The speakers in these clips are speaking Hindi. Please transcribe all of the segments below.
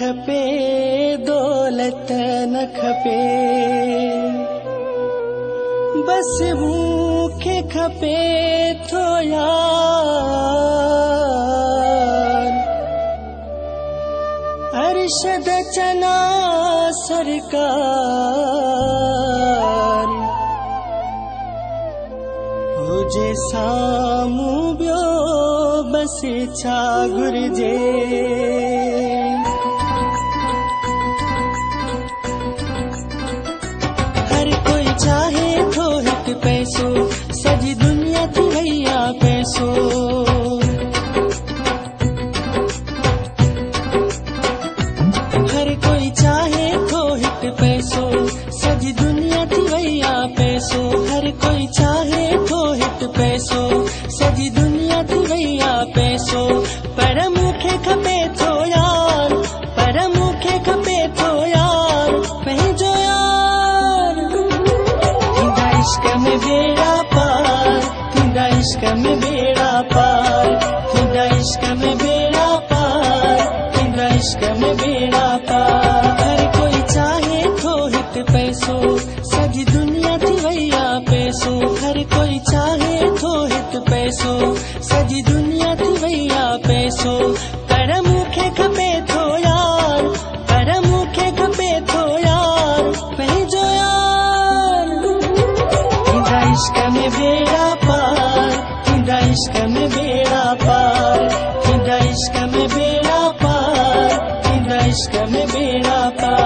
खपे दौलत न खपे, बस मूंखे खपे थो यार। अरशद चना सरकार, हुजे साम्हूं ॿियो बस छा घुरिजे। हर कोई चाहे थो हिकु पैसो, सॼी दुनिया थी वई आ पैसो। हर कोई चाहे थो हिकु पैसो, सॼी दुनिया थी वई आ पैसो। हर कोई चाहे थो हिकु पैसो, सॼी दुनिया थी वई आ पैसो। पर मूंखे खपे थो यार, पर मूंखे खपे थो यार पंहिंजो यार। थींदा इश्क में बेड़ा पार, थींदा इश्क में बेड़ा पार, थींदा इश्क में बेड़ा पार, थींदा इश्क में बेड़ा पार। हर कोई चाहे थो हिकु पैसो, सॼी दुनिया थी वई आ पैसो। हर कोई चाहे थो हिकु पैसो, सॼी दुनिया थी वई आ पैसो। पर मूंखे खपे थो यार, पर मूंखे खपे थो यार पंहिंजो यार। थींदा इश्क में बेड़ा पार, थींदा इश्क में बेड़ा पार, थींदा इश्क में बेड़ा पार, थींदा इश्क में बेड़ा पार।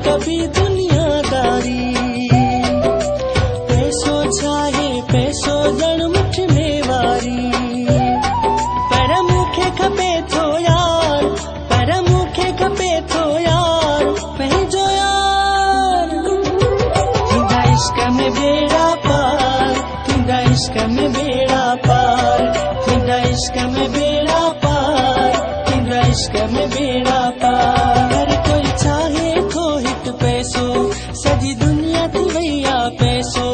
कभी दुनियादारी, पैसो चाहे पैसो जण मुठ में वारी। पर मूंखे खपे थो यार, पर मूंखे खपे थो यार पंहिंजो यार। थींदा इश्क में बेड़ा पार, थींदा इश्क में बेड़ा पार, थींदा इश्क में बेड़ा पार, थींदा इश्क में बेड़ा पार। हर कोई चाहे थो हिकु पैसो, सॼी दुनिया थी वई आ पैसो।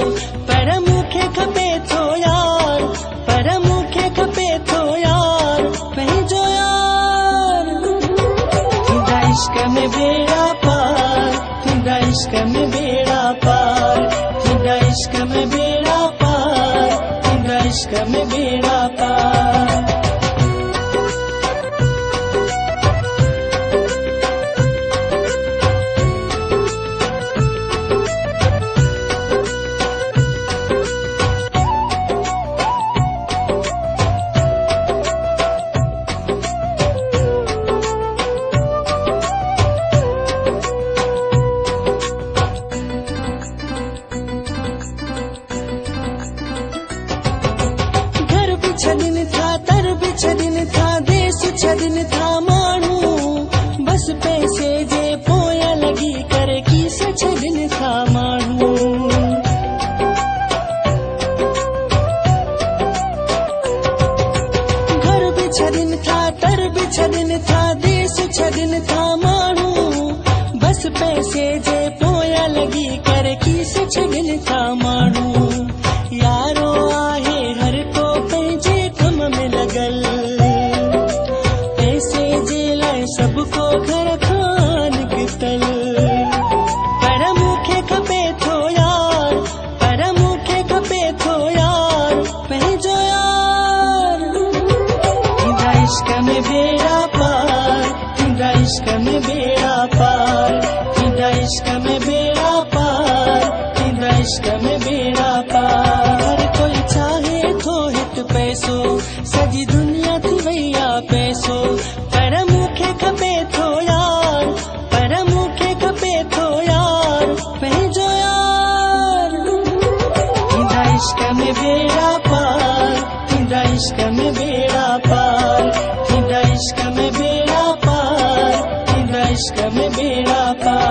पर मूंखे खपे थो यार, पर मूंखे खपे थो यार पंहिंजो यार। थींदा इश्क में बेड़ा पार, थींदा इश्क में बेड़ा पार, थींदा इश्क में बेड़ा पार, थींदा इश्क में बेड़ा पार। छॾनि था तर बि छॾनि था, देश छॾनि था माण्हू, बस पैसे जे पोयां लॻी करे खीस छॾनि था माण्हू। घर बि छॾनि था तर बि छॾनि था, देश छॾनि था माण्हू, बस पैसे जे पोयां लॻी करे खीस छॾनि था माण्हू। यारो आहे हर को पंहिंजे कम में लॻल, पैसे जे लाइ सबको घर खां निकितल। पर मूंखे खपे थो यार, पर मूंखे खपे थो यार पंहिंजो यार। थींदा इश्क में बेड़ा पार, थींदा इश्क में बेड़ा पार, थींदा इश्क में बेड़ा पार। हर कोई चाहे थो हित पैसो, सजी दुनिया थी वैया पैसो, पर मूंखे खपे थो यार, पर मूंखे खपे थो यार पंहिंजो यार। थींदा इश्क में बेड़ा पार, थींदा इश्क में बेड़ा पार, थींदा इश्क में बेड़ा पार, थींदा इश्क में बेड़ा पार।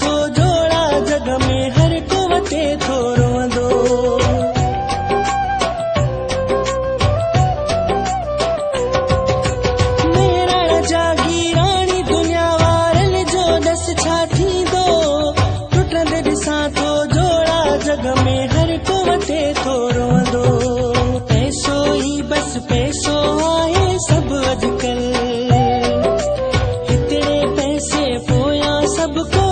थो जोड़ा जग में हर को वटे थो रोंदो, मेरा जागी रानी दुनिया वारन जो दस छा थींदो, टुटंदे ॾिसां थो जोड़ा जग में हर को वटे थो रोंदो। पैसो ही बस पैसो आहे सब अॼुकल्ह, हितड़े पैसे पोयां सबको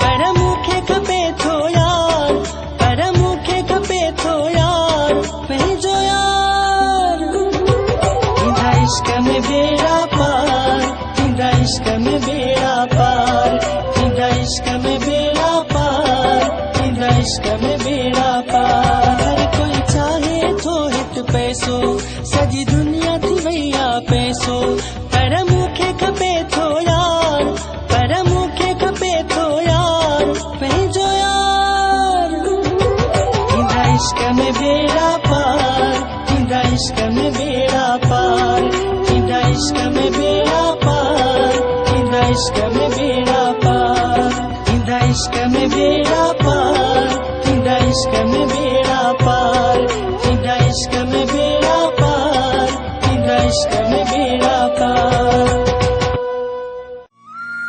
पर मूंखे खपे थो यार, पर मूंखे खपे थो यार पंहिंजो यार। थींदा इश्क में बेड़ा पार, थींदा इश्क में बेड़ा पार, थींदा इश्क में बेड़ा पार, थींदा इश्क में बेड़ा पार। हर कोई चाहे थो हित पैसो, सजी दुनिया थी वैया पैसो, पर मूंखे खपे थो यार, पर मूंखे खपे थो यार पंहिंजो यार। थींदा इश्क में बेड़ा पार, थींदा इश्क में बेड़ा पार, थींदा इश्क में बेड़ा पार, थींदा इश्क में बेड़ा पार, थींदा इश्क में बेड़ा पार, थींदा इश्क में बेड़ा पार, थींदा इश्क में बेड़ा पार, थींदा इश्क में बेड़ा पार।